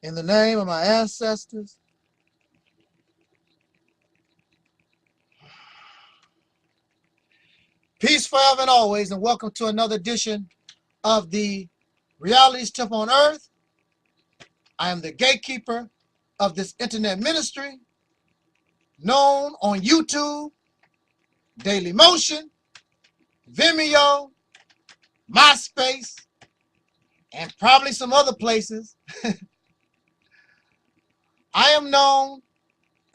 In the name of my ancestors, peace forever and always, and welcome to another edition of the Realities Temple on Earth. I am the gatekeeper of this internet ministry, known on YouTube, Daily Motion, Vimeo, MySpace, and probably some other places. I am known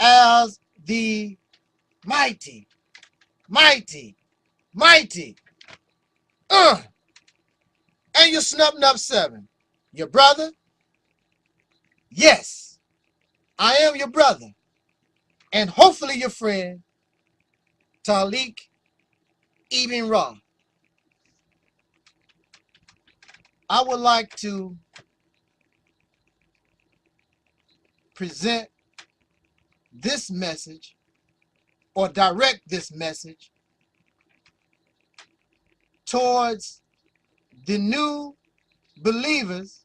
as the mighty Angelsnupnup7. Your brother? Yes, I am your brother. And hopefully your friend, Taalik Ibn-Ra. I would like to present this message, or direct this message, towards the new believers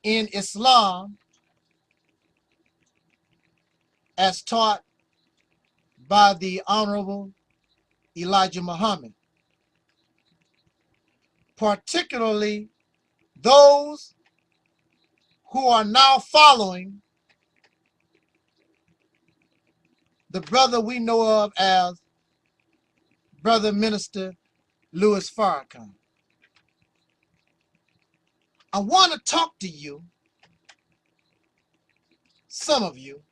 in Islam as taught by the Honorable Elijah Muhammad, particularly those who are now following the brother we know of as Brother Minister Louis Farrakhan. I want to talk to you, some of you,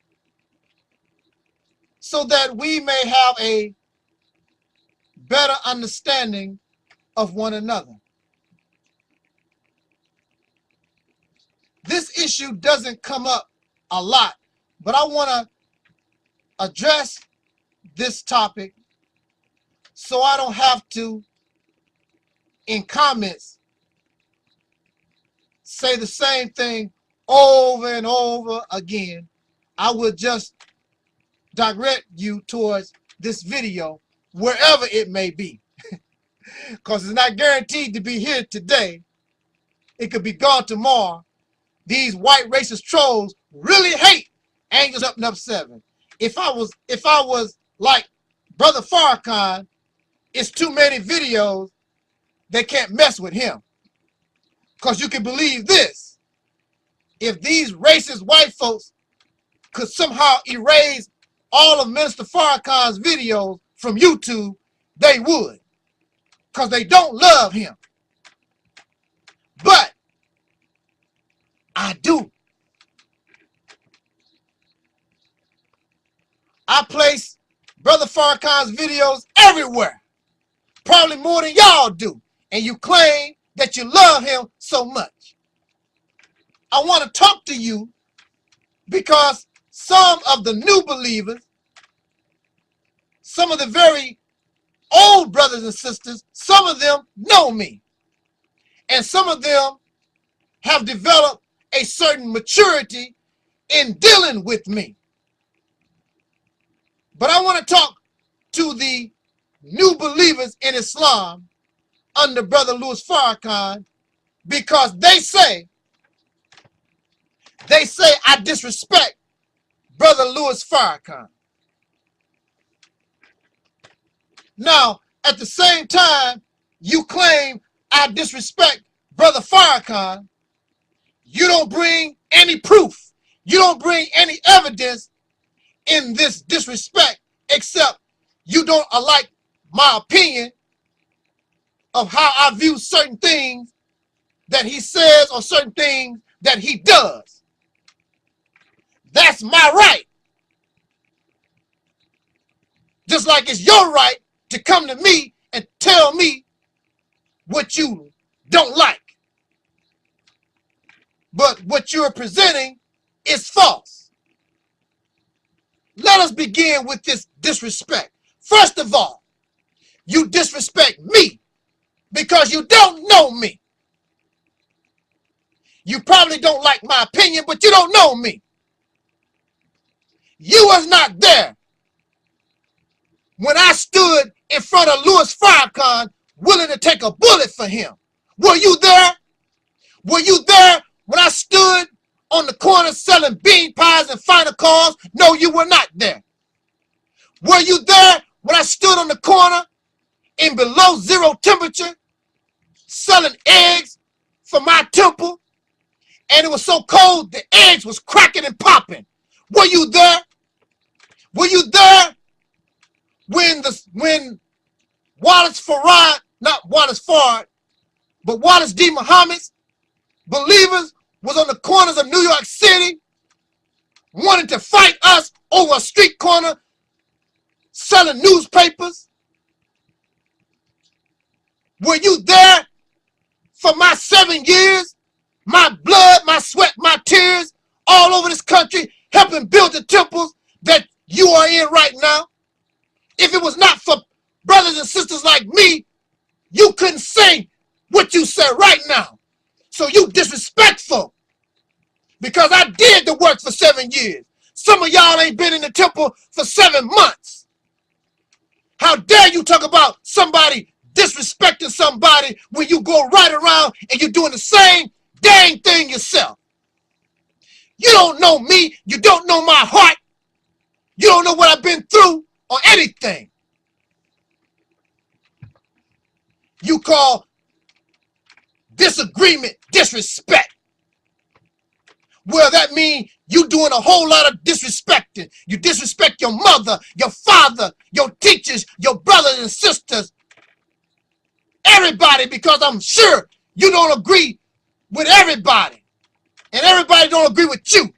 so that we may have a better understanding of one another. This issue doesn't come up a lot, but I want to address this topic so I don't have to, in comments, say the same thing over and over again. I will just direct you towards this video, wherever it may be, because it's not guaranteed to be here today. It could be gone tomorrow. These white racist trolls really hate Angelsnupnup7. If I was like Brother Farrakhan, it's too many videos. They can't mess with him. Because you can believe this. If these racist white folks could somehow erase all of Minister Farrakhan's videos from YouTube, they would. Because they don't love him. But I do. I place Brother Farrakhan's videos everywhere. Probably more than y'all do. And you claim that you love him so much. I want to talk to you because some of the new believers, some of the very old brothers and sisters, some of them know me. And some of them have developed a certain maturity in dealing with me. But I want to talk to the new believers in Islam under Brother Louis Farrakhan, because they say I disrespect Brother Louis Farrakhan. Now, at the same time, you claim I disrespect Brother Farrakhan. You don't bring any proof. You don't bring any evidence in this disrespect, except you don't like my opinion of how I view certain things that he says or certain things that he does. That's my right. Just like it's your right to come to me and tell me what you don't like. But what you're presenting is false. Let us begin with this disrespect. First of all, you disrespect me because you don't know me. You probably don't like my opinion, but you don't know me. You was not there when I stood in front of Louis Farrakhan willing to take a bullet for him. Were you there? Were you there when I stood on the corner selling bean pies and final calls? No, you were not there. Were you there when I stood on the corner in below zero temperature selling eggs for my temple? And it was so cold, the eggs was cracking and popping. Were you there? Were you there when Wallace Farad, not Wallace Fard, but Wallace D. Muhammad's believers was on the corners of New York City wanting to fight us over a street corner selling newspapers? Were you there for my 7 years? My blood, my sweat, my tears all over this country helping build the temples that you are in right now? If it was not for brothers and sisters like me, you couldn't say what you said right now. So you disrespectful because I did the work for 7 years. Some of y'all ain't been in the temple for 7 months. How dare you talk about somebody disrespecting somebody when you go right around and you're doing the same dang thing yourself? You don't know me. You don't know my heart. You don't know what I've been through or anything. You call disagreement disrespect. Well, that means you doing a whole lot of disrespecting. You disrespect your mother, your father, your teachers, your brothers and sisters, everybody, because I'm sure you don't agree with everybody. And everybody don't agree with you.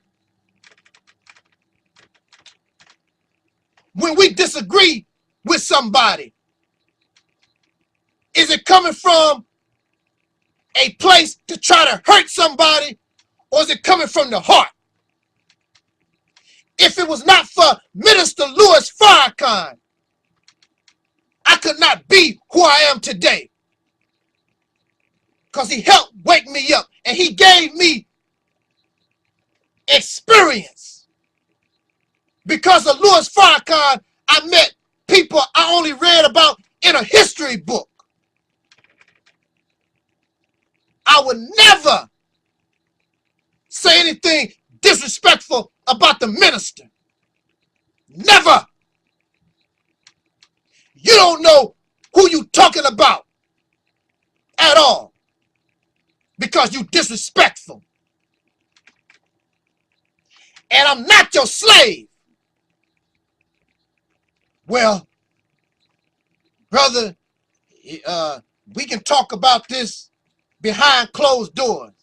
When we disagree with somebody, is it coming from a place to try to hurt somebody, or is it coming from the heart? If it was not for Minister Louis Farrakhan, I could not be who I am today. Because he helped wake me up and he gave me experience. Because of Louis Farrakhan, I met people I only read about in a history book. I would never say anything disrespectful about the minister. Never. You don't know who you talking about at all because you disrespectful. And I'm not your slave. Well, brother, we can talk about this behind closed doors.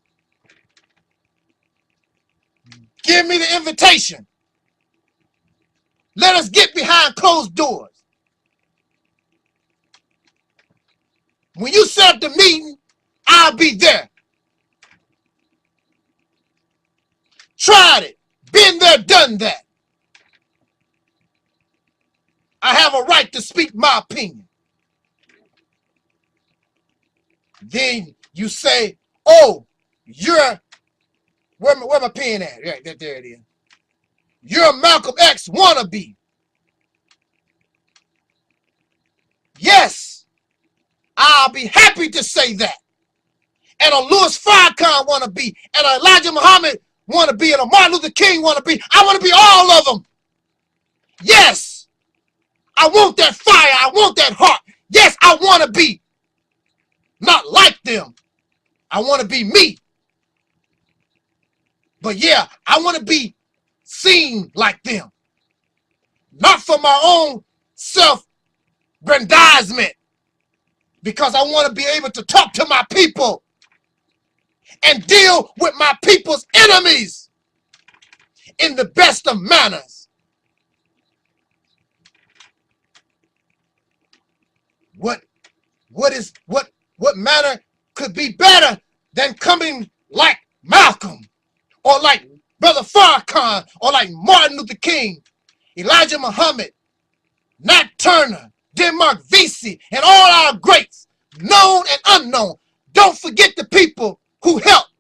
Give me the invitation. Let us get behind closed doors. When you set up the meeting, I'll be there. Tried it. Been there, done that. I have a right to speak my opinion. Then you say, oh, you're, where my pen at? Right, there it is. You're a Malcolm X wannabe. Yes, I'll be happy to say that. And a Louis Farrakhan wannabe, and a Elijah Muhammad wannabe, and a Martin Luther King wannabe. I want to be all of them. Yes, I want that fire. I want that heart. Yes, I want to be not like them. I want to be me. But yeah, I want to be seen like them. Not for my own self-grandizement. Because I want to be able to talk to my people and deal with my people's enemies in the best of manners. What manner could be better than coming like Malcolm, or like Brother Farrakhan, or like Martin Luther King, Elijah Muhammad, Nat Turner, Denmark Vesey, and all our greats, known and unknown. Don't forget the people who helped.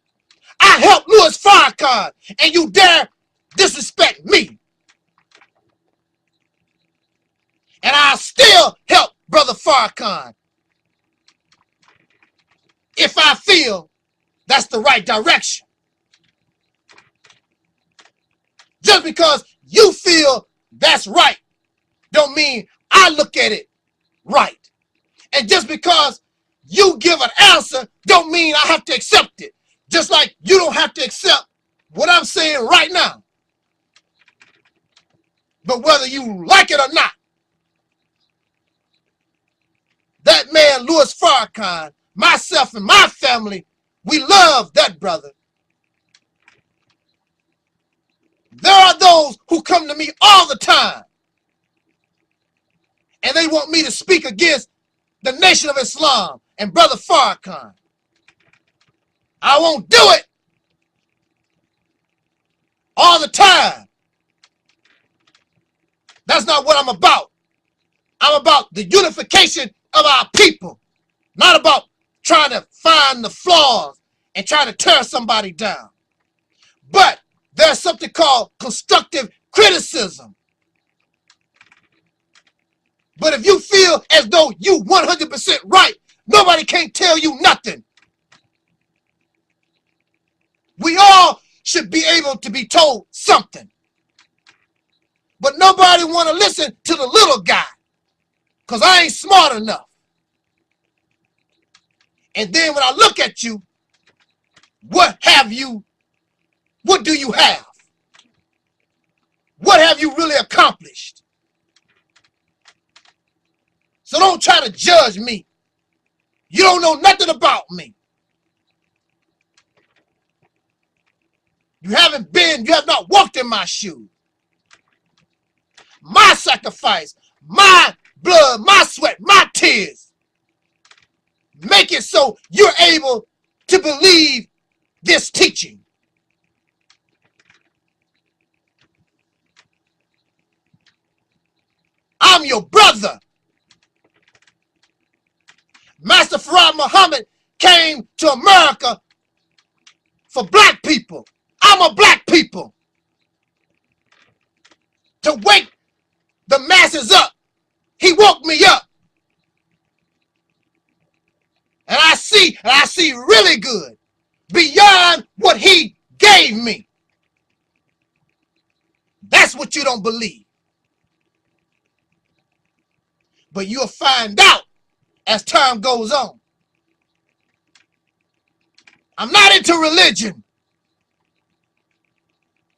I helped Louis Farrakhan, and you dare disrespect me. And I still help Brother Farrakhan if I feel that's the right direction. Just because you feel that's right, don't mean I look at it right. And just because you give an answer, don't mean I have to accept it. Just like you don't have to accept what I'm saying right now. But whether you like it or not, that man, Louis Farrakhan, myself and my family, we love that brother. There are those who come to me all the time and they want me to speak against the Nation of Islam and Brother Farrakhan. I won't do it all the time. That's not what I'm about. I'm about the unification of our people, not about trying to find the flaws and trying to tear somebody down. But there's something called constructive criticism. But if you feel as though you 100% right, nobody can't tell you nothing. We all should be able to be told something. But nobody want to listen to the little guy because I ain't smart enough. And then when I look at you, what do you have? What have you really accomplished? So don't try to judge me. You don't know nothing about me. You have not walked in my shoes. My sacrifice, my blood, my sweat, my tears. Make it so you're able to believe this teaching. I'm your brother. Master Farad Muhammad came to America for black people. I'm a black people. To wake the masses up. He woke me up. And I see really good beyond what he gave me. That's what you don't believe. But you'll find out as time goes on. I'm not into religion.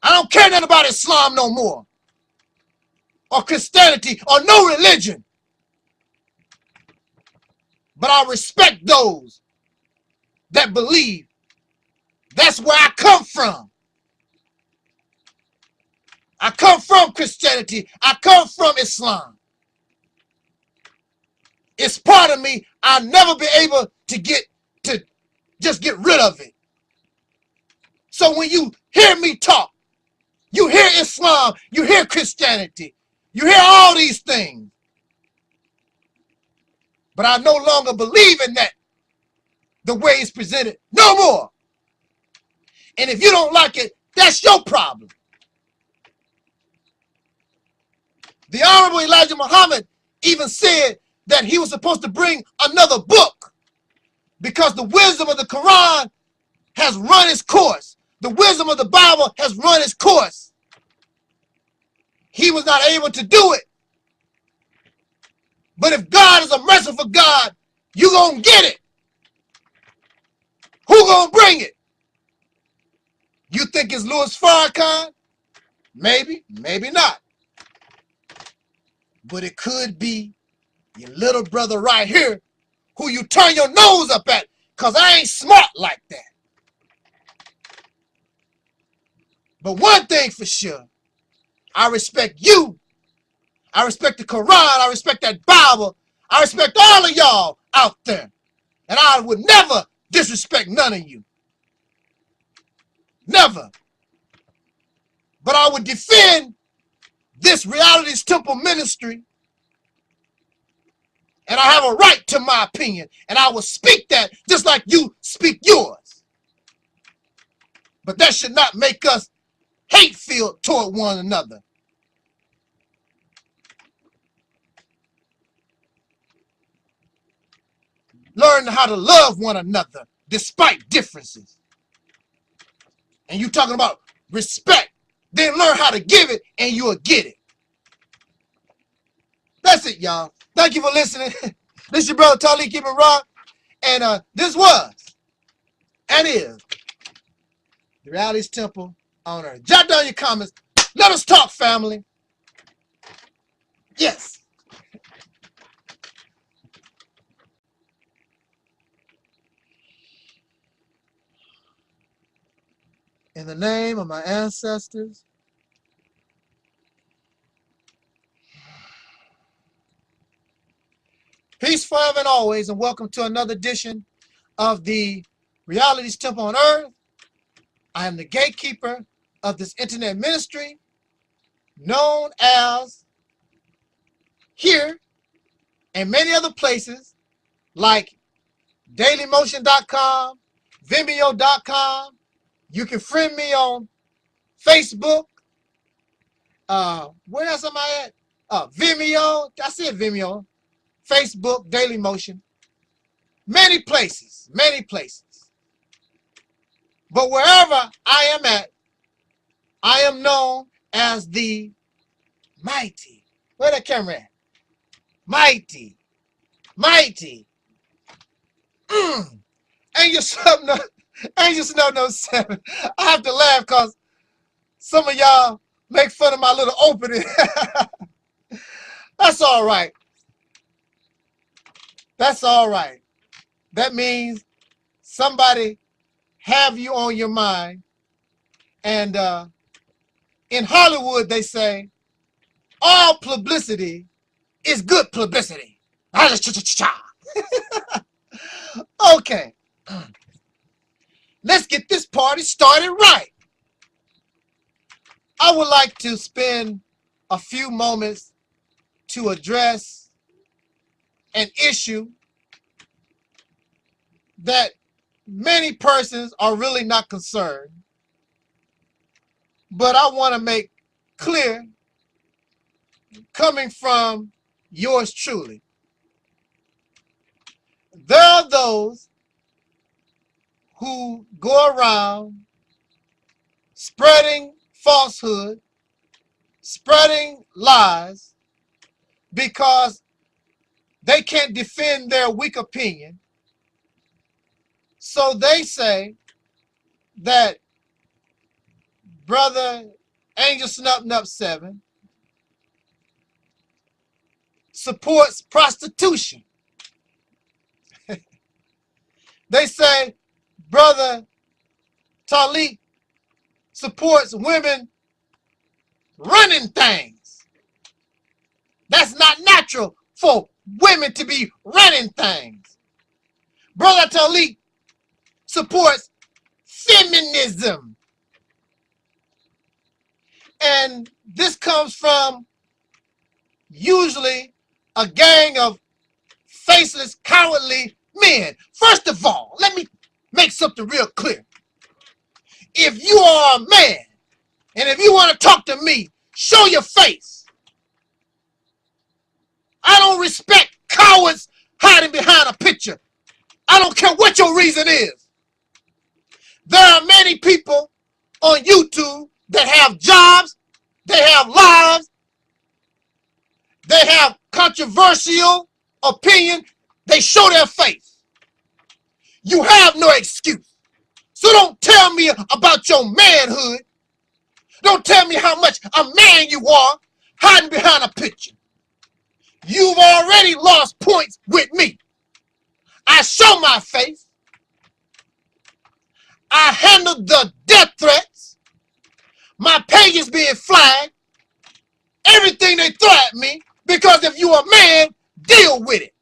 I don't care nothing about Islam no more. Or Christianity or no religion. But I respect those that believe. That's where I come from. I come from Christianity. I come from Islam. It's part of me. I'll never be able to just get rid of it. So when you hear me talk, you hear Islam, you hear Christianity, you hear all these things. But I no longer believe in that the way it's presented. No more. And if you don't like it, that's your problem. The Honorable Elijah Muhammad even said that he was supposed to bring another book because the wisdom of the Quran has run its course. The wisdom of the Bible has run its course. He was not able to do it. But if God is a merciful God, you're going to get it. Who going to bring it? You think it's Louis Farrakhan? Maybe, maybe not. But it could be your little brother right here who you turn your nose up at because I ain't smart like that. But one thing for sure, I respect you. I respect the Quran. I respect that Bible. I respect all of y'all out there. And I would never disrespect none of you. Never. But I would defend this Reality's Temple ministry. And I have a right to my opinion. And I will speak that just like you speak yours. But that should not make us hate-filled toward one another. Learn how to love one another despite differences. And you talking about respect. then learn how to give it, and you'll get it. That's it, y'all. Thank you for listening. This is your brother Taalik, keep it raw. And this was and is the Reality's Temple on Earth. Jot down your comments. Let us talk, family. Yes. In the name of my ancestors, peace forever and always, and welcome to another edition of the Reality's Temple on Earth. I am the gatekeeper of this internet ministry, known as here and many other places like dailymotion.com, vimeo.com. You can friend me on Facebook. Where else am I at? Vimeo. I said Vimeo. Facebook, Dailymotion. Many places. Many places. But wherever I am at, I am known as the mighty. Where that camera at? Mighty. Mighty. Angelsnupnup7. I have to laugh because some of y'all make fun of my little opening. That's all right. That's all right. That means somebody have you on your mind. And in Hollywood, they say, all publicity is good publicity. Okay. Let's get this party started right. I would like to spend a few moments to address an issue that many persons are really not concerned, but I want to make clear, coming from yours truly. There are those who go around spreading falsehood, spreading lies, because they can't defend their weak opinion. So they say that Brother Angelsnupnup7 supports prostitution. They say Brother Taalik supports women running things. That's not natural for women to be running things. Brother Taalik supports feminism. And this comes from usually a gang of faceless, cowardly men. First of all, let me make something real clear. If you are a man, and if you want to talk to me, show your face. I don't respect cowards hiding behind a picture. I don't care what your reason is. There are many people on YouTube that have jobs, they have lives, they have controversial opinion, they show their face. You have no excuse. So don't tell me about your manhood. Don't tell me how much a man you are hiding behind a picture. You've already lost points with me. I show my face. I handled the death threats. My page is being flagged. Everything they throw at me, because if you're a man, deal with it.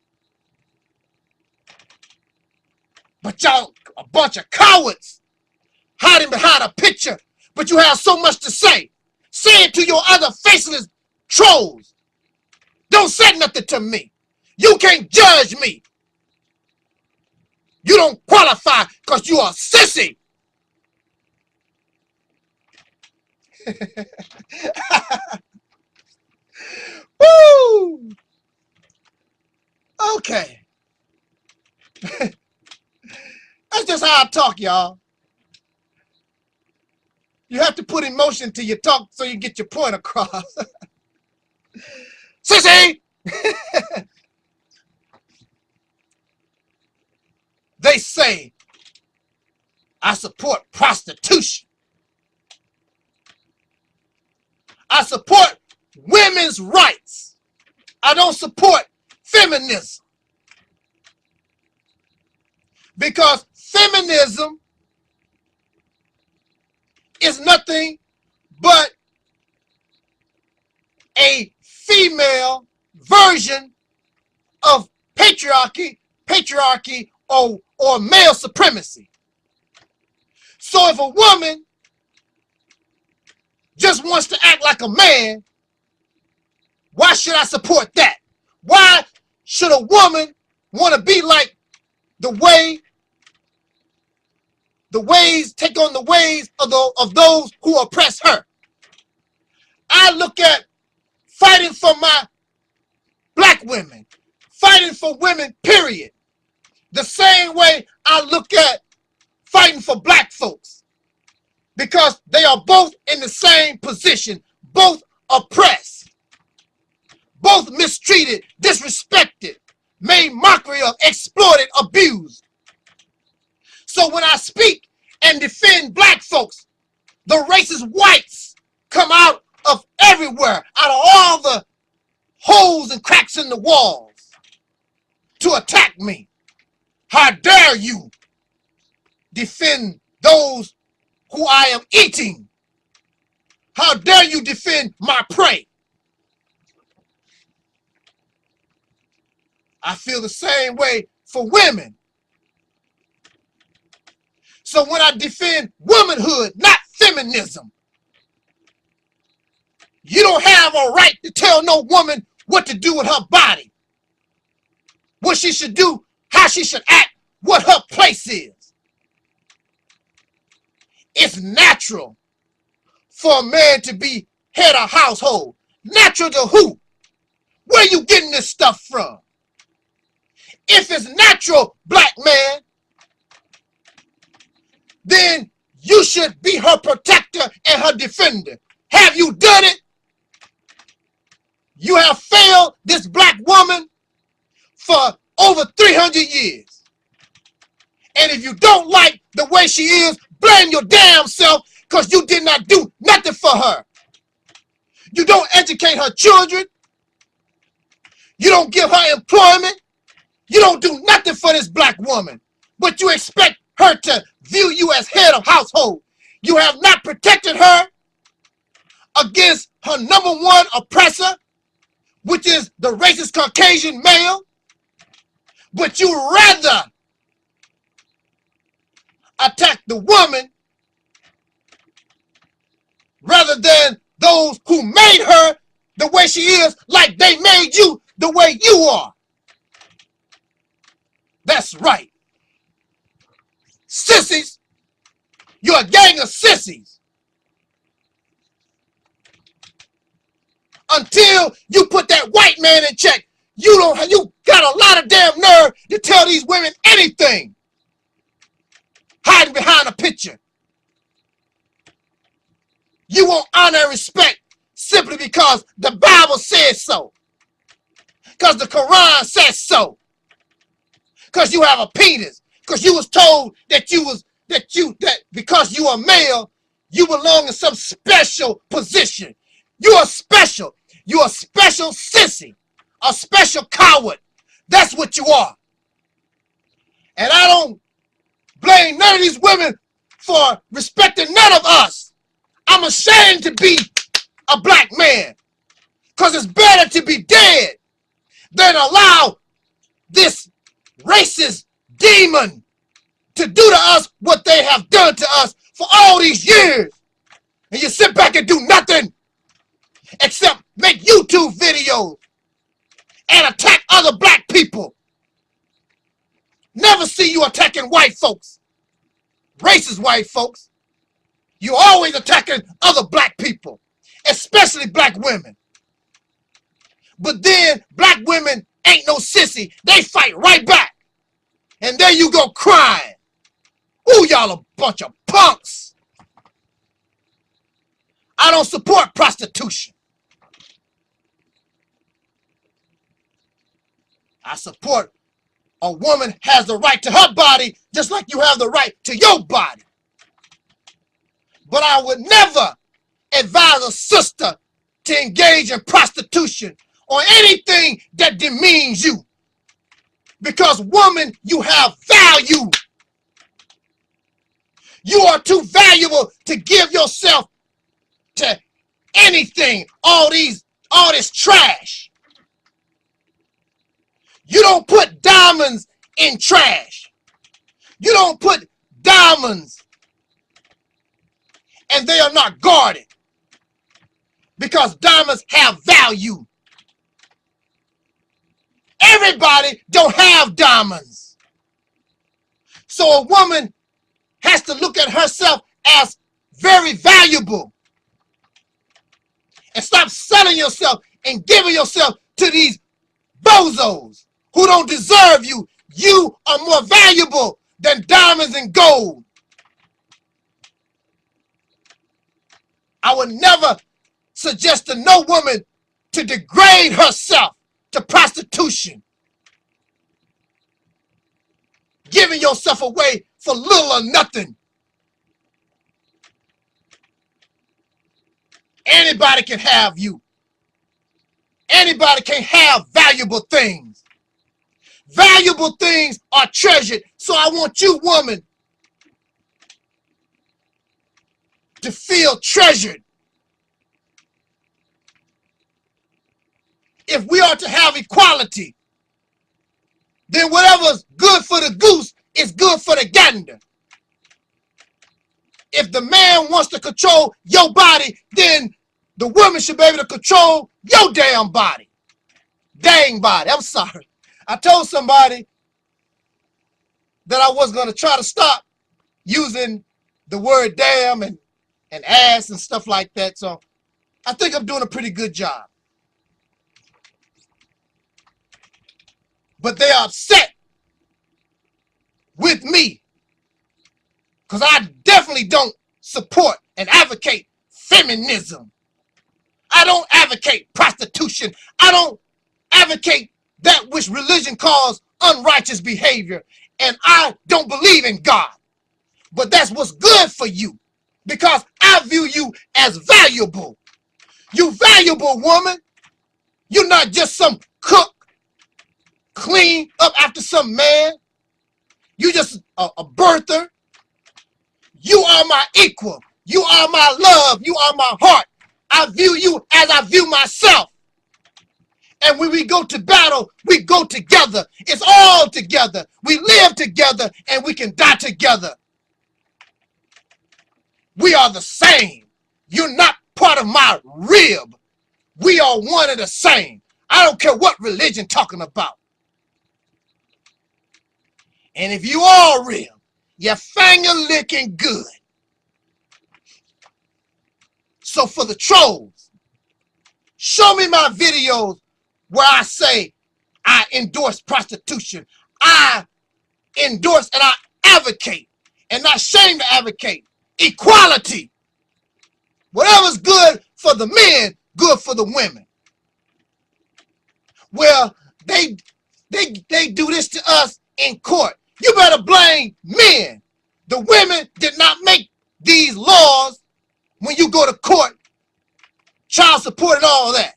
But y'all a bunch of cowards hiding behind a picture, but you have so much to say. Say it to your other faceless trolls. Don't say nothing to me. You can't judge me. You don't qualify because you are a sissy. Woo! Okay. That's just how I talk, y'all. You have to put emotion to your talk so you get your point across. Sissy! They say I support prostitution. I support women's rights. I don't support feminism. Because feminism is nothing but a female version of patriarchy or male supremacy. So if a woman just wants to act like a man, why should I support that? Why should a woman want to be like take on the ways of those who oppress her? I look at fighting for my black women, fighting for women, period, the same way I look at fighting for black folks, because they are both in the same position, both oppressed, both mistreated, disrespected, made mockery of, exploited, abused. So when I speak and defend black folks, the racist whites come out of everywhere, out of all the holes and cracks in the walls to attack me. How dare you defend those who I am eating? How dare you defend my prey? I feel the same way for women. So when I defend womanhood, not feminism, you don't have a right to tell no woman what to do with her body, what she should do, how she should act, what her place is. It's natural for a man to be head of household. Natural to who? Where are you getting this stuff from? If it's natural, black man, then you should be her protector and her defender. Have you done it? You have failed this black woman for over 300 years. And if you don't like the way she is, blame your damn self, because you did not do nothing for her. You don't educate her children. You don't give her employment. You don't do nothing for this black woman. But you expect her to view you as head of household. You have not protected her against her number one oppressor, which is the racist Caucasian male. But you rather attack the woman rather than those who made her the way she is, like they made you the way you are. That's right. Sissies. You're a gang of sissies. Until you put that white man in check, you got a lot of damn nerve to tell these women anything. Hiding behind a picture. You want honor and respect simply because the Bible says so. Because the Quran says so. Because you have a penis. Because you was told that because you are male, you belong in some special position. You are special. You are a special sissy. A special coward. That's what you are. And I don't blame none of these women for respecting none of us. I'm ashamed to be a black man. Because it's better to be dead than allow this racist demon to do to us what they have done to us for all these years. And you sit back and do nothing except make YouTube videos and attack other black people. Never see you attacking white folks. Racist white folks. You always attacking other black people, especially black women. But then black women ain't no sissy. They fight right back. And there you go crying. Ooh, y'all a bunch of punks. I don't support prostitution. I support a woman has the right to her body just like you have the right to your body. But I would never advise a sister to engage in prostitution or anything that demeans you. Because woman, you have value. You are too valuable to give yourself to anything, all this trash. You don't put diamonds in trash. You don't put diamonds and they are not guarded, because diamonds have value. Everybody don't have diamonds. So a woman has to look at herself as very valuable and stop selling yourself and giving yourself to these bozos who don't deserve you. You are more valuable than diamonds and gold. I would never suggest to no woman to degrade herself to prostitution, giving yourself away for little or nothing. Anybody can have you. Anybody can have valuable things. Valuable things are treasured. So I want you, woman, to feel treasured. If we are to have equality, then whatever's good for the goose is good for the gander. If the man wants to control your body, then the woman should be able to control your damn body. Dang body. I'm sorry. I told somebody that I was going to try to stop using the word damn and ass and stuff like that. So I think I'm doing a pretty good job. But they are upset with me because I definitely don't support and advocate feminism. I don't advocate prostitution. I don't advocate that which religion calls unrighteous behavior. And I don't believe in God. But that's what's good for you, because I view you as valuable. You valuable, woman. You're not just some cook clean up after some man. You just a birther. You are my equal. You are my love. You are my heart. I view you as I view myself. And when we go to battle, we go together. It's all together. We live together and we can die together. We are the same. You're not part of my rib. We are one and the same. I don't care what religion talking about. And if you are real, you're finger licking good. So for the trolls, show me my videos where I say I endorse prostitution. I endorse and I advocate, and not shame to advocate, equality. Whatever's good for the men, good for the women. Well, they do this to us in court. You better blame men. The women did not make these laws when you go to court, child support and all that.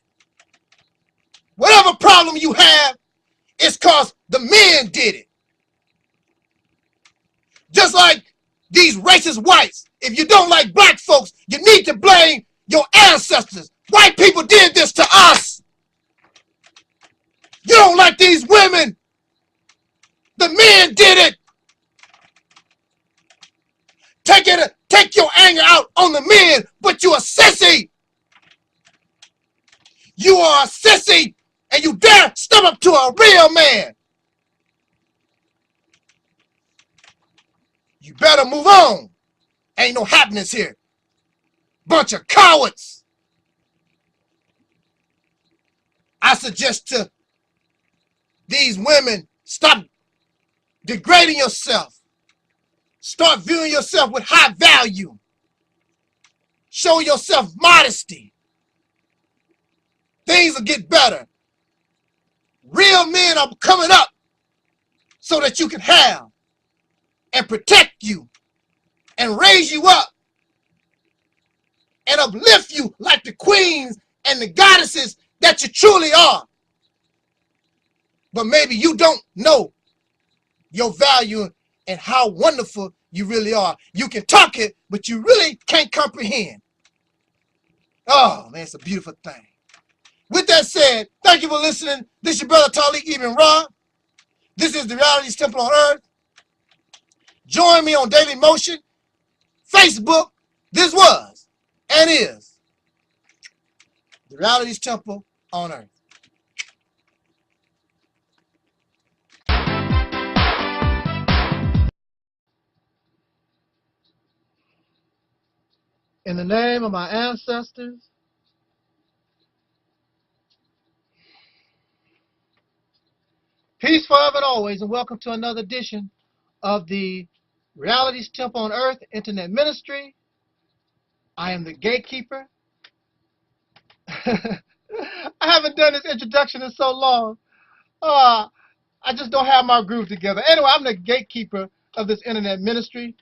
Whatever problem you have, it's because the men did it. Just like these racist whites, if you don't like black folks, you need to blame your ancestors. White people did this to us. You don't like these women. The men did it. Take your anger out on the men, but you're a sissy. You are a sissy, and you dare step up to a real man. You better move on. Ain't no happiness here. Bunch of cowards. I suggest to these women, stop degrading yourself. Start viewing yourself with high value. Show yourself modesty. Things will get better. Real men are coming up so that you can have and protect you and raise you up and uplift you like the queens and the goddesses that you truly are. But maybe you don't know your value and how wonderful you really are. You can talk it, but you really can't comprehend. Oh, man, it's a beautiful thing. With that said, thank you for listening. This is your brother Taalik Ibn Rad. This is the Reality's Temple on Earth. Join me on Daily Motion, Facebook. This was and is the Reality's Temple on Earth. In the name of my ancestors, peace forever and always, and welcome to another edition of the Reality's Temple on Earth Internet Ministry. I am the gatekeeper. I haven't done this introduction in so long. I just don't have my groove together. Anyway, I'm the gatekeeper of this internet ministry,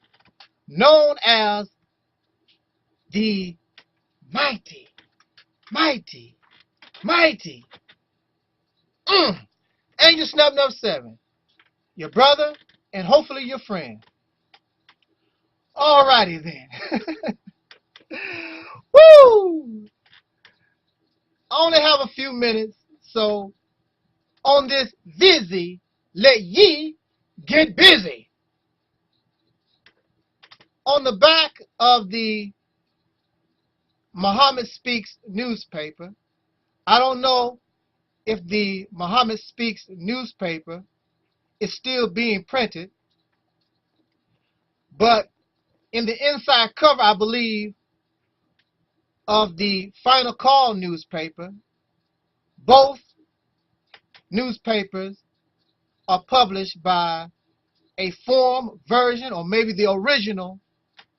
known as the mighty Angelsnupnup7, your brother and hopefully your friend. Alrighty then. Woo! I only have a few minutes, so on this busy, let ye get busy. On the back of the Muhammad Speaks newspaper, I don't know if the Muhammad Speaks newspaper is still being printed, but in the inside cover, I believe, of the Final Call newspaper, both newspapers are published by a form, version, or maybe the original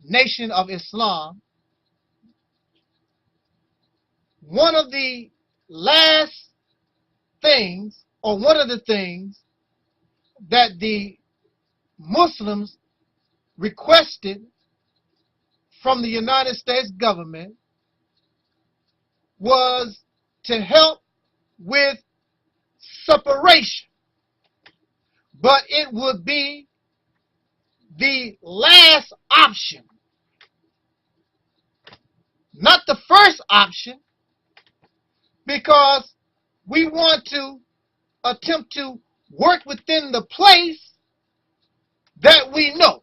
Nation of Islam. One of the last things, or one of the things that the Muslims requested from the United States government was to help with separation. But it would be the last option, not the first option, because we want to attempt to work within the place that we know.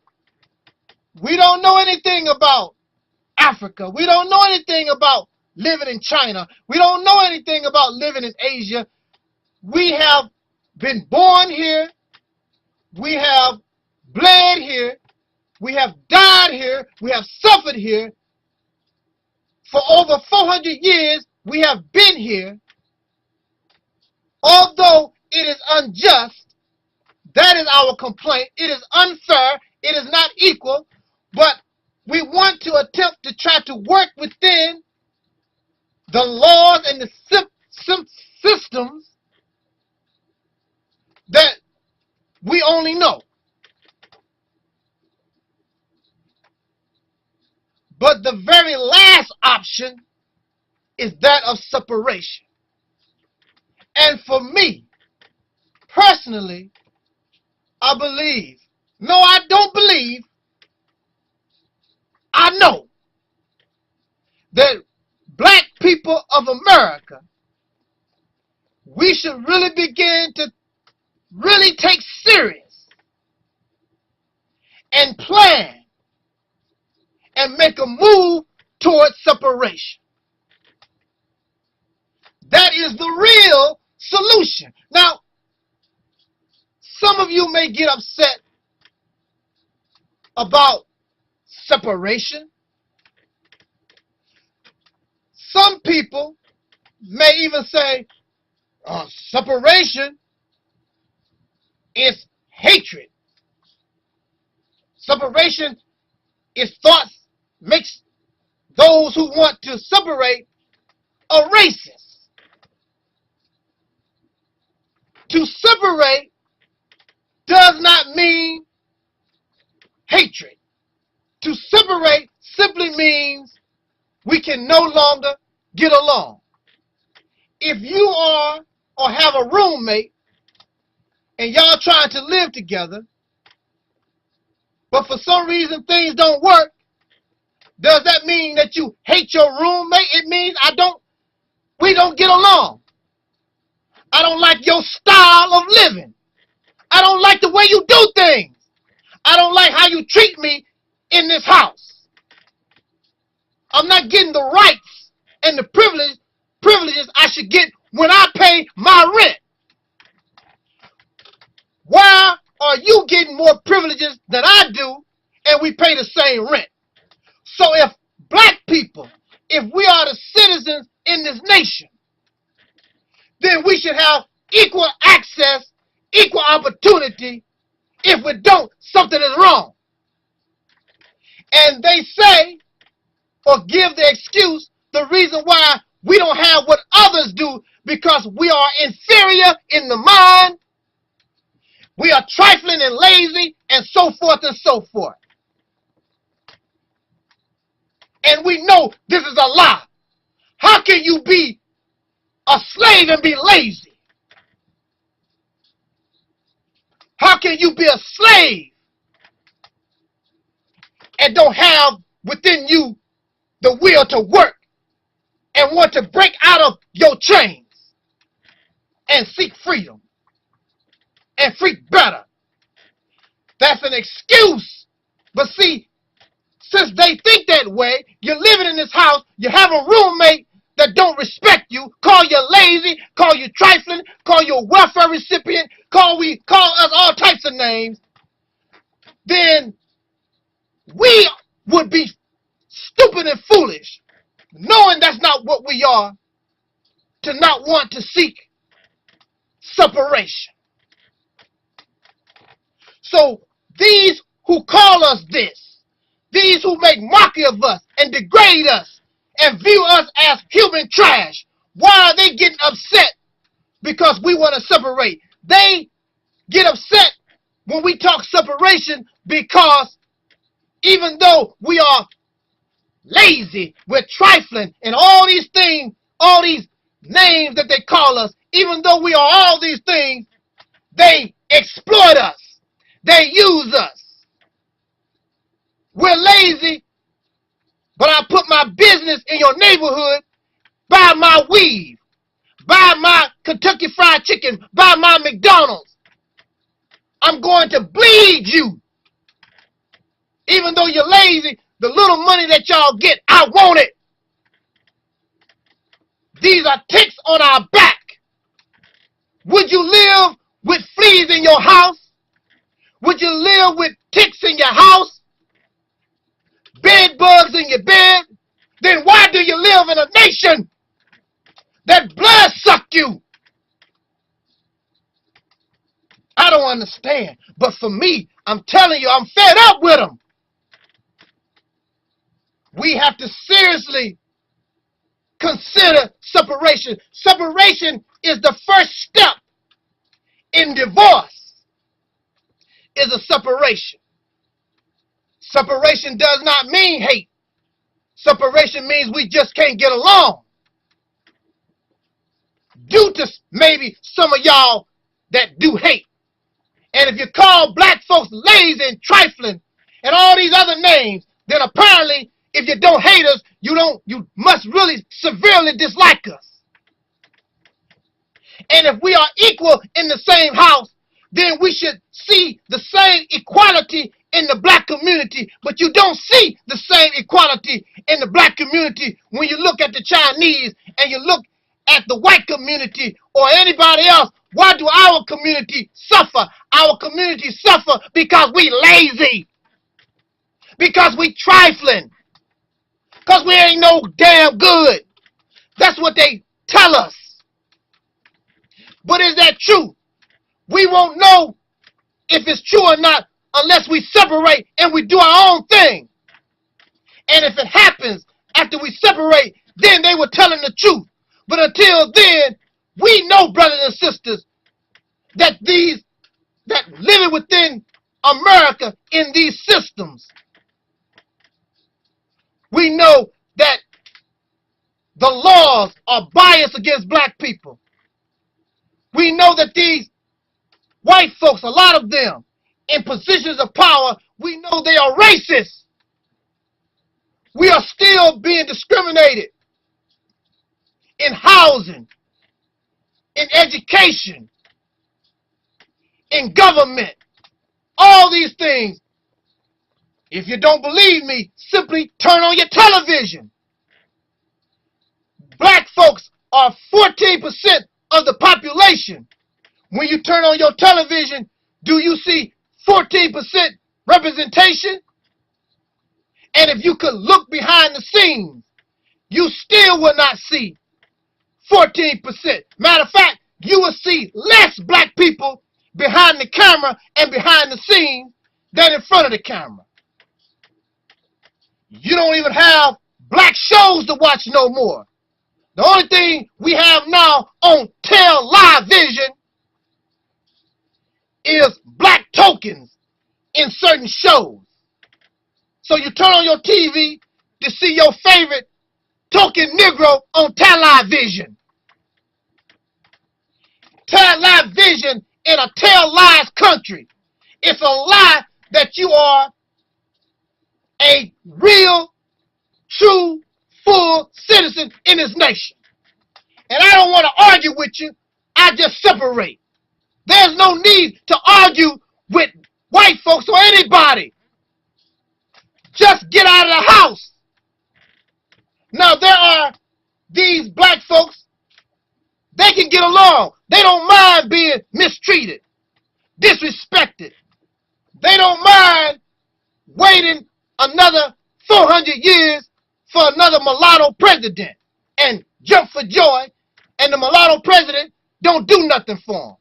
We don't know anything about Africa. We don't know anything about living in China. We don't know anything about living in Asia. We have been born here. We have bled here. We have died here. We have suffered here. For over 400 years, we have been here. Although it is unjust, that is our complaint. It is unfair. It is not equal. But we want to attempt to try to work within the laws and the systems that we only know. But the very last option is that of separation. And for me, personally, I believe, no, I don't believe, I know that black people of America, we should really begin to really take serious and plan and make a move towards separation. That is the real solution. Now, some of you may get upset about separation. Some people may even say, separation is hatred. Separation is thoughts those who want to separate are racist. To separate does not mean hatred. To separate simply means we can no longer get along. If you are or have a roommate and y'all trying to live together, but for some reason things don't work, does that mean that you hate your roommate? It means we don't get along. I don't like your style of living. I don't like the way you do things. I don't like how you treat me in this house. I'm not getting the rights and the privileges I should get when I pay my rent. Why are you getting more privileges than I do and we pay the same rent? So if black people, if we are the citizens in this nation, then we should have equal access, equal opportunity. If we don't, something is wrong. And they say, or give the excuse, the reason why we don't have what others do, because we are inferior in the mind, we are trifling and lazy, and so forth and so forth. And we know this is a lie. How can you be a slave and be lazy? How can you be a slave and don't have within you the will to work and want to break out of your chains and seek freedom and freak better? That's an excuse. But see, since they think that way, you're living in this house, you have a roommate that don't respect you, call you lazy, call you trifling, call you a welfare recipient, call us all types of names, then we would be stupid and foolish, knowing that's not what we are, to not want to seek separation. So these who call us this, these who make mockery of us and degrade us and view us as human trash, why are they getting upset because we want to separate? They get upset when we talk separation because even though we are lazy, we're trifling, and all these things, all these names that they call us, even though we are all these things, they exploit us. They use us. We're lazy, but I put my business in your neighborhood, buy my weave, buy my Kentucky Fried Chicken, buy my McDonald's. I'm going to bleed you. Even though you're lazy, the little money that y'all get, I want it. These are ticks on our back. Would you live with fleas in your house? Would you live with ticks in your house? Bed bugs in your bed? Then why do you live in a nation that blood suck you? I don't understand. But for me, I'm telling you, I'm fed up with them. We have to seriously consider separation. Separation is the first step in divorce. Is a separation. Separation does not mean hate. Separation means we just can't get along. Due to maybe some of y'all that do hate. And if you call black folks lazy and trifling and all these other names, then apparently if you don't hate us, you must really severely dislike us. And if we are equal in the same house, then we should see the same equality in the black community. But you don't see the same equality in the black community when you look at the Chinese and you look at the white community or anybody else. Why do our community suffer? Our community suffer because we lazy. Because we trifling. Because we ain't no damn good. That's what they tell us. But is that true? We won't know if it's true or not unless we separate and we do our own thing. And if it happens at after we separate, then they were telling the truth. But until then, we know, brothers and sisters, that living within America in these systems, we know that the laws are biased against black people. We know that these white folks, a lot of them, in positions of power, we know they are racist. We are still being discriminated in housing, in education, in government, all these things. If you don't believe me, simply turn on your television. Black folks are 14% of the population. When you turn on your television, do you see 14% representation? And if you could look behind the scenes, you still will not see 14%. Matter of fact, you will see less black people behind the camera and behind the scenes than in front of the camera. You don't even have black shows to watch no more. The only thing we have now on television is black tokens in certain shows. So you turn on your TV to see your favorite token Negro on television. Television in a tell lies country. It's a lie that you are a real, true, full citizen in this nation. And I don't want to argue with you. I just separate. There's no need to argue with white folks or anybody. Just get out of the house. Now, there are these black folks, they can get along. They don't mind being mistreated, disrespected. They don't mind waiting another 400 years for another mulatto president and jump for joy, and the mulatto president don't do nothing for them.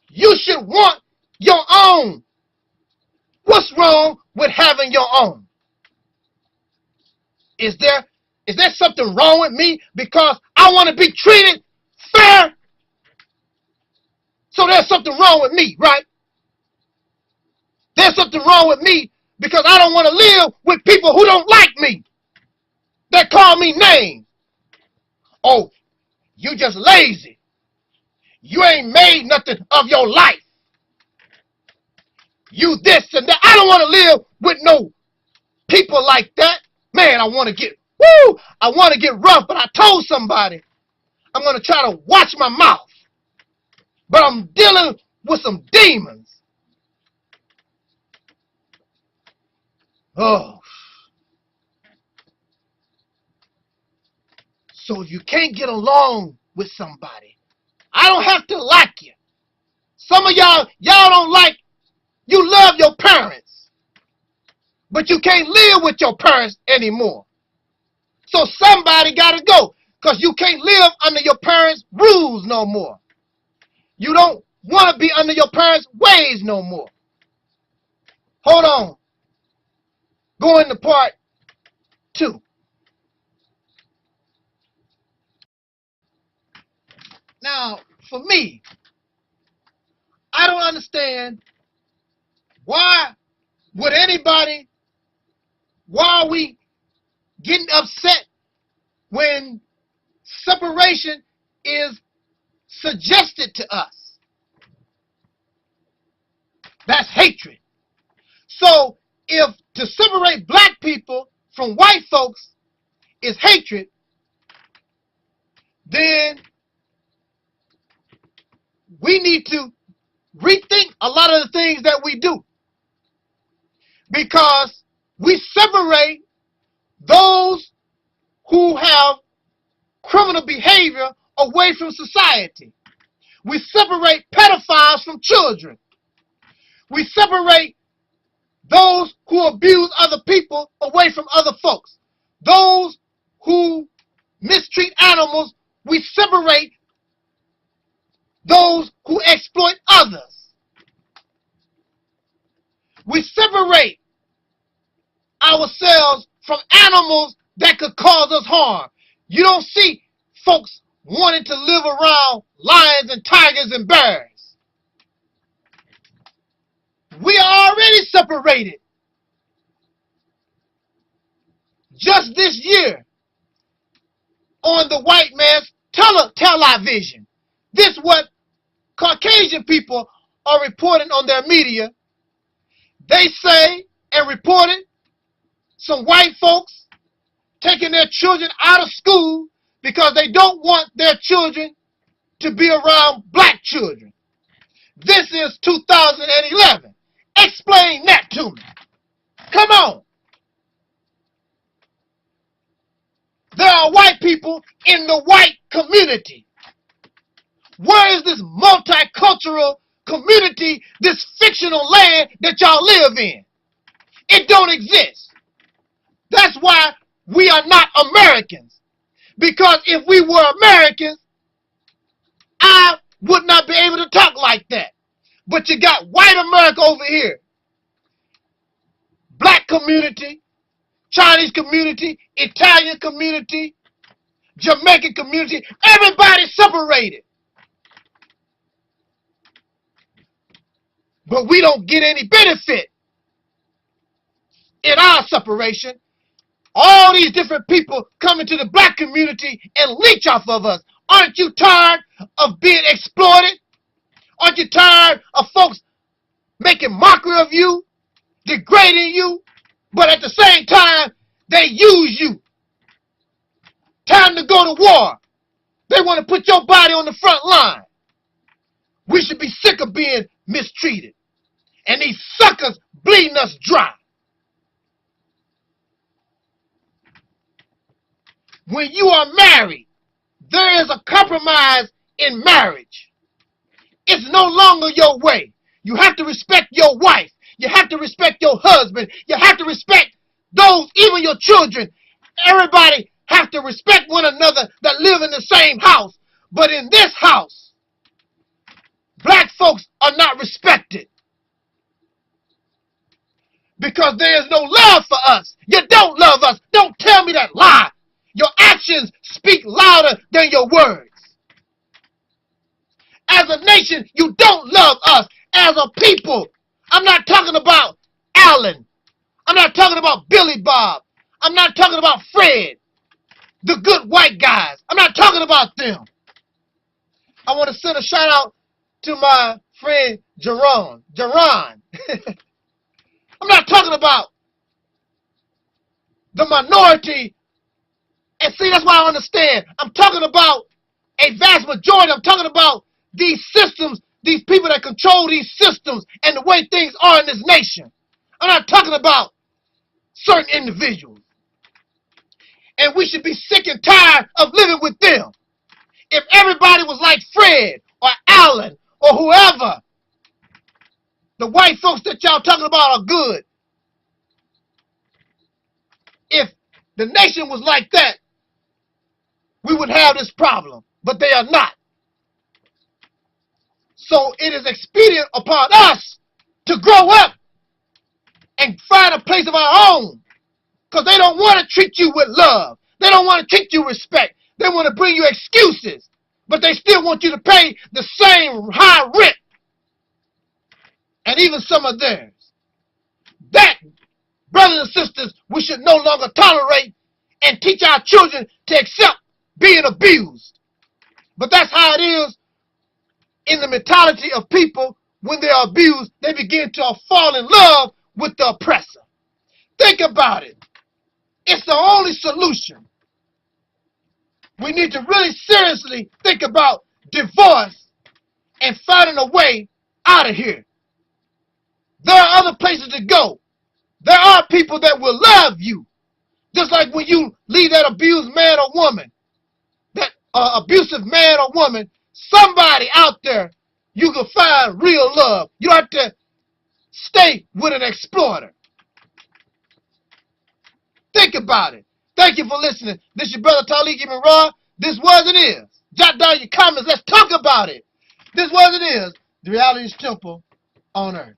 You should want your own. What's wrong with having your own? Is there something wrong with me because I want to be treated fair? So there's something wrong with me, right? There's something wrong with me because I don't want to live with people who don't like me. They call me names. Oh, you just lazy. You ain't made nothing of your life. You this and that. I don't want to live with no people like that. Man, I want to get rough, but I told somebody I'm going to try to watch my mouth. But I'm dealing with some demons. Oh. So if you can't get along with somebody, I don't have to like you. Some of y'all don't like, you love your parents, but you can't live with your parents anymore. So somebody got to go, because you can't live under your parents' rules no more. You don't want to be under your parents' ways no more. Hold on. Go into part 2. Now, for me, I don't understand why are we getting upset when separation is suggested to us? That's hatred. So if to separate black people from white folks is hatred, then we need to rethink a lot of the things that we do, because we separate those who have criminal behavior away from society. We separate pedophiles from children. We separate those who abuse other people away from other folks. Those who mistreat animals, we separate those who exploit others. We separate ourselves from animals that could cause us harm. You don't see folks wanting to live around lions and tigers and bears. We are already separated. Just this year, on the white man's television, this what Caucasian people are reporting on their media. They say and reported some white folks taking their children out of school because they don't want their children to be around black children. This is 2011. Explain that to me. Come on. There are white people in the white community. Where is this multicultural community, this fictional land that y'all live in? It don't exist. That's why we are not Americans. Because if we were Americans, I would not be able to talk like that. But you got white America over here. Black community, Chinese community, Italian community, Jamaican community, everybody separated. But we don't get any benefit in our separation. All these different people come into the black community and leech off of us. Aren't you tired of being exploited? Aren't you tired of folks making mockery of you, degrading you, but at the same time, they use you? Time to go to war. They want to put your body on the front line. We should be sick of being mistreated. And these suckers bleeding us dry. When you are married, there is a compromise in marriage. It's no longer your way. You have to respect your wife. You have to respect your husband. You have to respect those, even your children. Everybody have to respect one another that live in the same house. But in this house, black folks are not respected. Because there is no love for us. You don't love us. Don't tell me that lie. Your actions speak louder than your words. As a nation, you don't love us. As a people, I'm not talking about Alan. I'm not talking about Billy Bob. I'm not talking about Fred, the good white guys. I'm not talking about them. I want to send a shout out to my friend Jerron. I'm not talking about the minority. And see, that's why I understand. I'm talking about a vast majority. I'm talking about these systems, these people that control these systems and the way things are in this nation. I'm not talking about certain individuals. And we should be sick and tired of living with them. If everybody was like Fred or Alan or whoever, the white folks that y'all talking about are good. If the nation was like that, we would have this problem, but they are not. So it is expedient upon us to grow up and find a place of our own, because they don't want to treat you with love. They don't want to treat you with respect. They want to bring you excuses, but they still want you to pay the same high rent and even some of theirs. That, brothers and sisters, we should no longer tolerate and teach our children to accept being abused. But that's how it is in the mentality of people. When they're abused, they begin to fall in love with the oppressor. Think about it. It's the only solution. We need to really seriously think about divorce and finding a way out of here. There are other places to go. There are people that will love you. Just like when you leave that abused man or woman, that abusive man or woman, somebody out there, you can find real love. You don't have to stay with an exploiter. Think about it. Thank you for listening. This is your brother Taalik Ibn Rad. This was It Is. Jot down your comments. Let's talk about it. This was It Is. The Reality's Temple on Earth.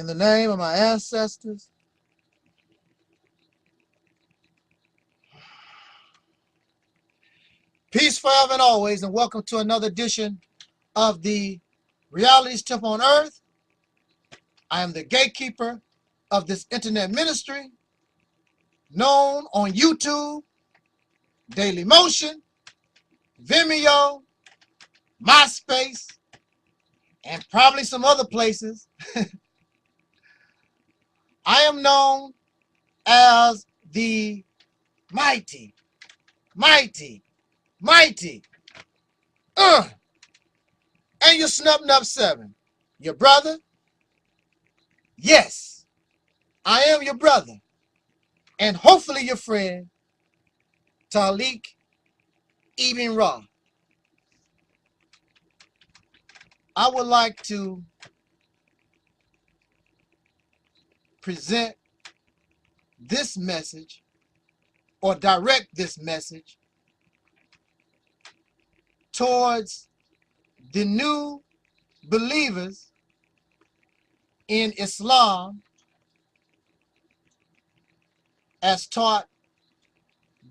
In the name of my ancestors, peace forever and always, and welcome to another edition of the Realities Temple on Earth. I am the gatekeeper of this internet ministry, known on YouTube, Daily Motion, Vimeo, MySpace, and probably some other places. I am known as the mighty Angelsnupnup7. Your brother? Yes, I am your brother. And hopefully your friend, Taalik Ibn-Ra. I would like to present this message, or direct this message, towards the new believers in Islam as taught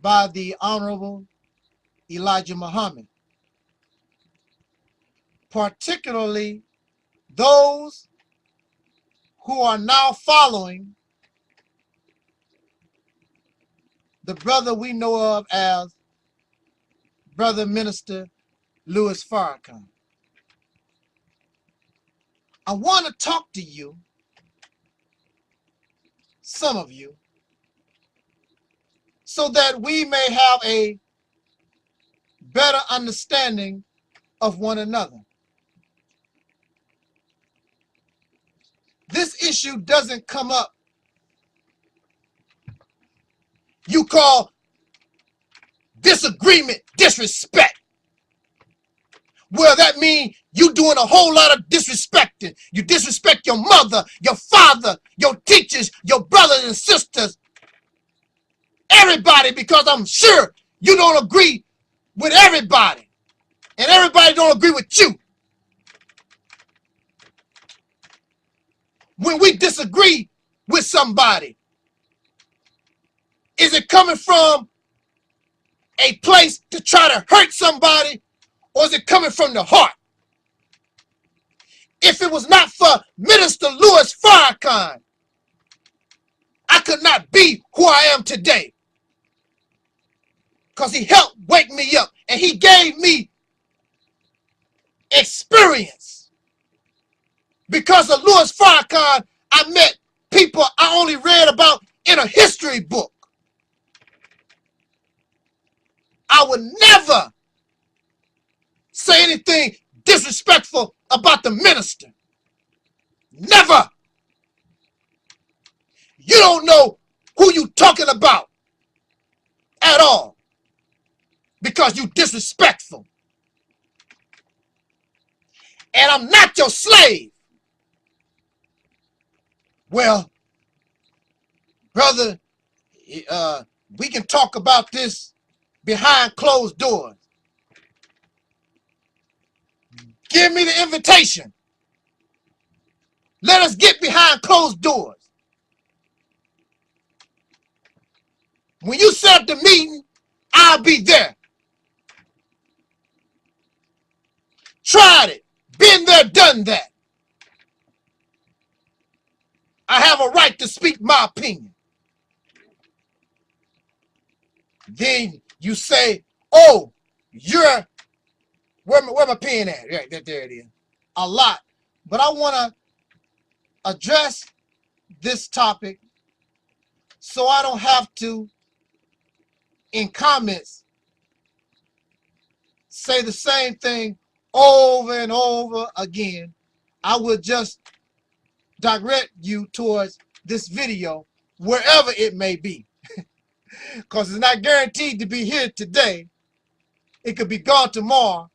by the Honorable Elijah Muhammad, particularly those who are now following the brother we know of as Brother Minister Louis Farrakhan. I want to talk to you, some of you, so that we may have a better understanding of one another. This issue doesn't come up. You call disagreement disrespect. Well, that means you doing a whole lot of disrespecting. You disrespect your mother, your father, your teachers, your brothers and sisters, everybody, because I'm sure you don't agree with everybody, and everybody don't agree with you. When we disagree with somebody, is it coming from a place to try to hurt somebody, or is it coming from the heart? If it was not for Minister Louis Farrakhan, I could not be who I am today. Because he helped wake me up, and he gave me experience. Because of Louis Farrakhan, I met people I only read about in a history book. I would never say anything disrespectful about the minister. Never. You don't know who you talking about at all, because you disrespectful. And I'm not your slave. Well, brother, we can talk about this behind closed doors. Give me the invitation. Let us get behind closed doors. When you set up the meeting, I'll be there. Tried it. Been there, done that. I have a right to speak my opinion. Then you say, oh, you're, where my pen at? Right, there it is. A lot. But I want to address this topic so I don't have to, in comments, say the same thing over and over again. I would just direct you towards this video, wherever it may be. Because it's not guaranteed to be here today. It could be gone tomorrow.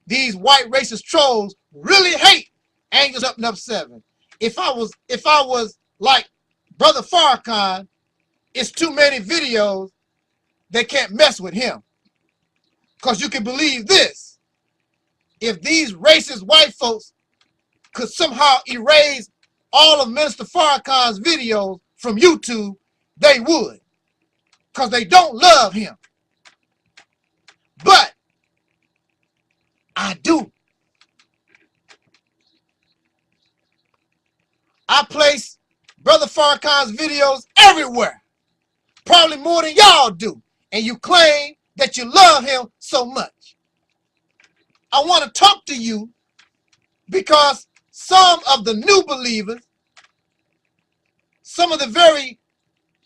These white racist trolls really hate Angelsnupnup7. If I was like Brother Farrakhan, it's too many videos. They can't mess with him. Because you can believe this. If these racist white folks could somehow erase all of Minister Farrakhan's videos from YouTube, they would, because they don't love him. But I do. I place Brother Farrakhan's videos everywhere, probably more than y'all do, and you claim that you love him so much. I want to talk to you because some of the new believers, some of the very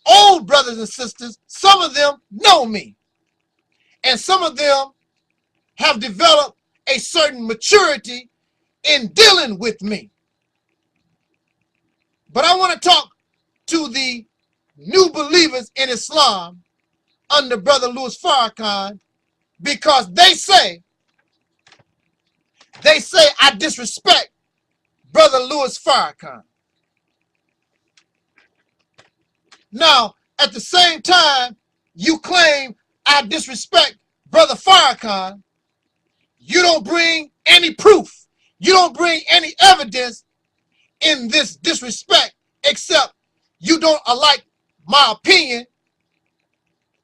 old brothers and sisters, some of them know me, and some of them have developed a certain maturity in dealing with me. But I want to talk to the new believers in Islam under Brother Louis Farrakhan, because they say I disrespect Brother Louis Farrakhan. Now, at the same time, you claim I disrespect Brother Farrakhan. You don't bring any proof. You don't bring any evidence in this disrespect, except you don't like my opinion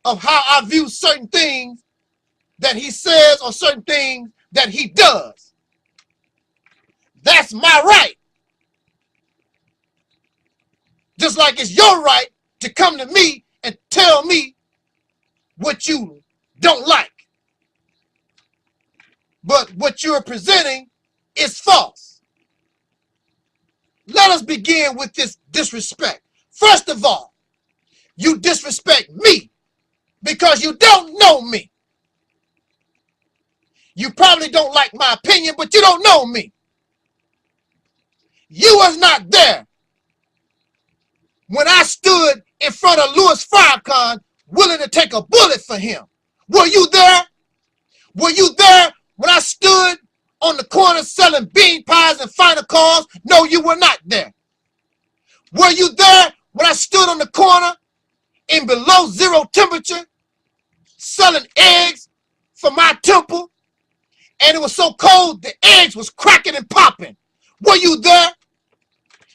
of how I view certain things that he says or certain things that he does. That's my right. Just like it's your right to come to me and tell me what you don't like. But what you're presenting is false. Let us begin with this disrespect. First of all, you disrespect me because you don't know me. You probably don't like my opinion, but you don't know me. You was not there when I stood in front of Louis Farrakhan willing to take a bullet for him. Were you there? Were you there when I stood on the corner selling bean pies and final calls? No, you were not there. Were you there when I stood on the corner in below zero temperature selling eggs for my temple, and it was so cold the eggs was cracking and popping? Were you there?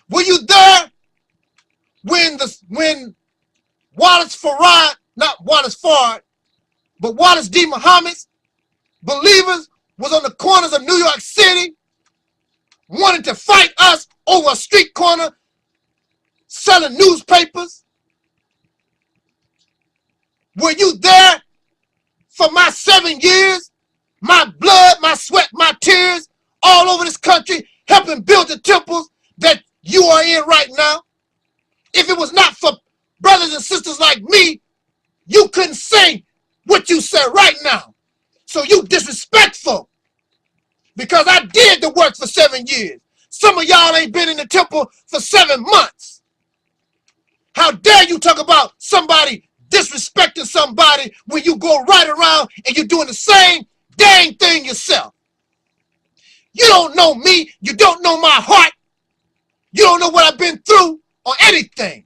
Were you there when Wallace Farad, not Wallace Farad, but Wallace D. Muhammad's believers was on the corners of New York City wanting to fight us over a street corner selling newspapers? Were you there for my 7 years, my blood, my sweat, my tears, all over this country, helping build the temples that you are in right now? If it was not for brothers and sisters like me, you couldn't say what you said right now. So you disrespectful, because I did the work for 7 years. Some of y'all ain't been in the temple for 7 months. How dare you talk about somebody disrespecting somebody when you go right around and you're doing the same dang thing yourself? You don't know me. You don't know my heart. You don't know what I've been through or anything.